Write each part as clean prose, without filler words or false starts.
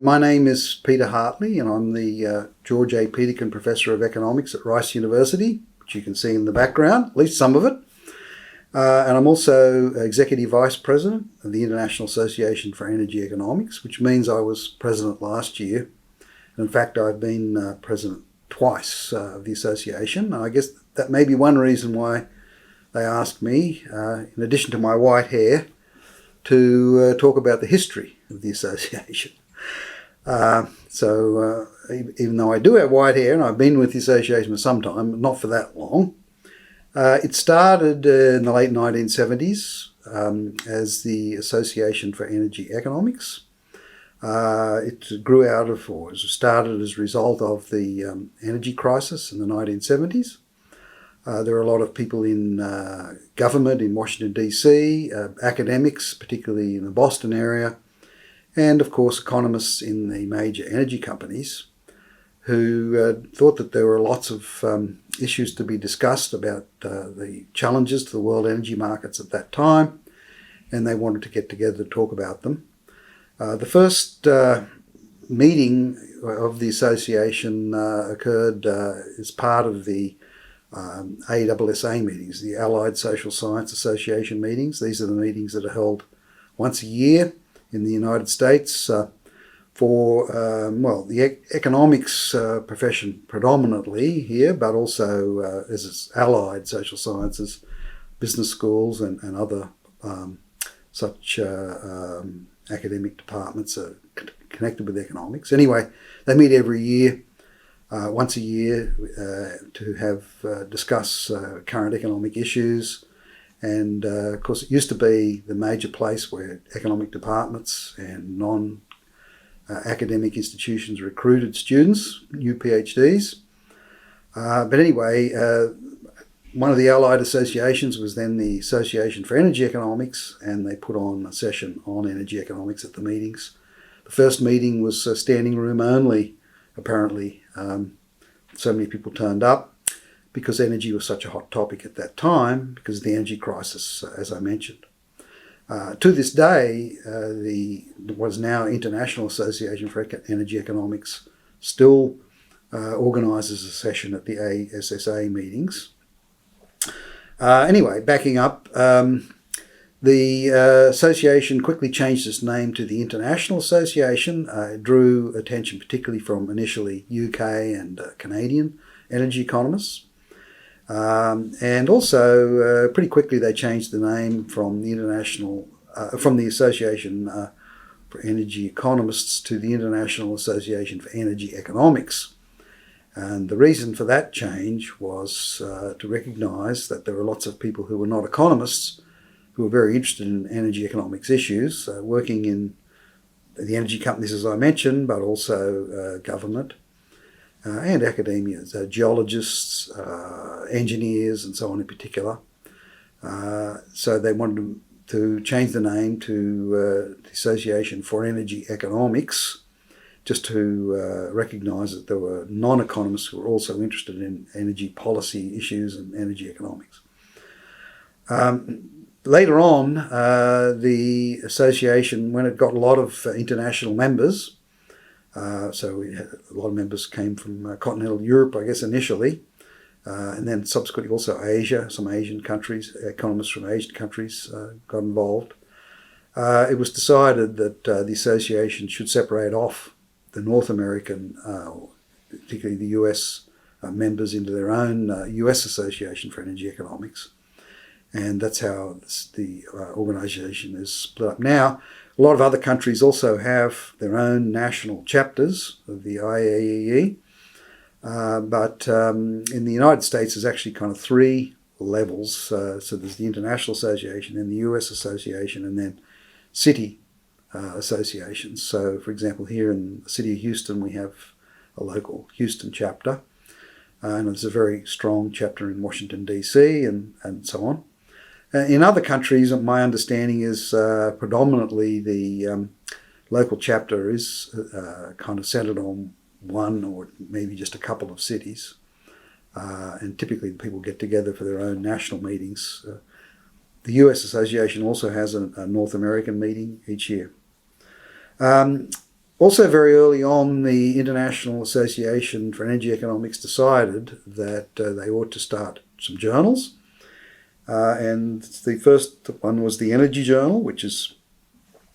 My name is Peter Hartley, and I'm the George A. Peterkin Professor of Economics at Rice University, which you can see in the background, at least some of it. And I'm also Executive Vice President of the International Association for Energy Economics, which means I was President last year. And in fact, I've been President twice of the association. And I guess that may be one reason why they asked me, in addition to my white hair, to talk about the history of the association. Even though I do have white hair, and I've been with the association for some time, not for that long, it started in the late 1970s as the Association for Energy Economics. It grew out of, or started as a result of the energy crisis in the 1970s. There were a lot of people in government in Washington, D.C., academics, particularly in the Boston area, and of course economists in the major energy companies who thought that there were lots of issues to be discussed about the challenges to the world energy markets at that time, and they wanted to get together to talk about them. The first meeting of the association occurred as part of the ASSA meetings, the Allied Social Science Association meetings. These are the meetings that are held once a year in the United States for the economics profession predominantly here, but also as it's allied social sciences, business schools and other such academic departments connected with economics. Anyway, they meet every year, once a year, to have discuss current economic issues. And of course, it used to be the major place where economic departments and non-academic institutions recruited students, new PhDs. But anyway, one of the allied associations was then the Association for Energy Economics, and they put on a session on energy economics at the meetings. The first meeting was standing room only, apparently. So many people turned up, because energy was such a hot topic at that time, because of the energy crisis, as I mentioned. To this day, what is now International Association for Energy Economics still organises a session at the ASSA meetings. Anyway, backing up, the association quickly changed its name to the International Association. It drew attention particularly from initially UK and Canadian energy economists. And also, pretty quickly, they changed the name from the Association for Energy Economists to the International Association for Energy Economics. And the reason for that change was to recognise that there were lots of people who were not economists who were very interested in energy economics issues, working in the energy companies, as I mentioned, but also government. And academia, geologists, engineers, and so on in particular. So they wanted to change the name to the Association for Energy Economics, just to recognise that there were non-economists who were also interested in energy policy issues and energy economics. Later on, the association, when it got a lot of international members, so we had a lot of members came from continental Europe, I guess, initially, and then subsequently also Asia, some Asian countries, economists from Asian countries got involved. It was decided that the association should separate off the North American, particularly the US members, into their own US Association for Energy Economics. And that's how the organisation is split up now. A lot of other countries also have their own national chapters of the IAEE, but in the United States there's actually kind of three levels. So there's the International Association, then the US Association, and then city associations. So for example, here in the city of Houston we have a local Houston chapter, and there's a very strong chapter in Washington, D.C. and so on. In other countries, my understanding is predominantly the local chapter is kind of centred on one or maybe just a couple of cities. And typically people get together for their own national meetings. The US Association also has a North American meeting each year. Also, very early on, the International Association for Energy Economics decided that they ought to start some journals. And the first one was the Energy Journal, which is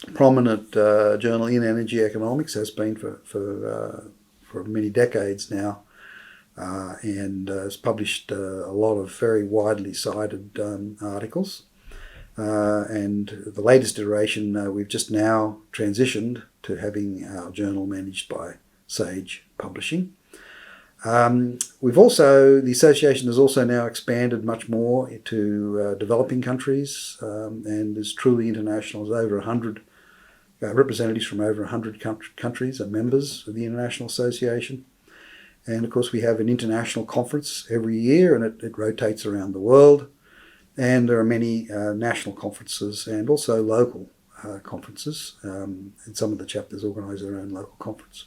a prominent journal in energy economics, has been for many decades now, and has published a lot of very widely cited articles. And the latest iteration, we've just now transitioned to having our journal managed by Sage Publishing. The association has also now expanded much more to developing countries, and is truly international. There's over 100 representatives from over 100 countries are members of the International Association. And of course, we have an international conference every year, and it rotates around the world. And there are many national conferences and also local conferences, and some of the chapters organise their own local conference.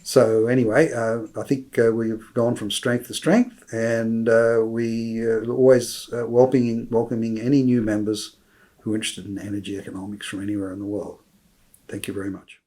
So anyway, I think we've gone from strength to strength, and we are always welcoming any new members who are interested in energy economics from anywhere in the world. Thank you very much.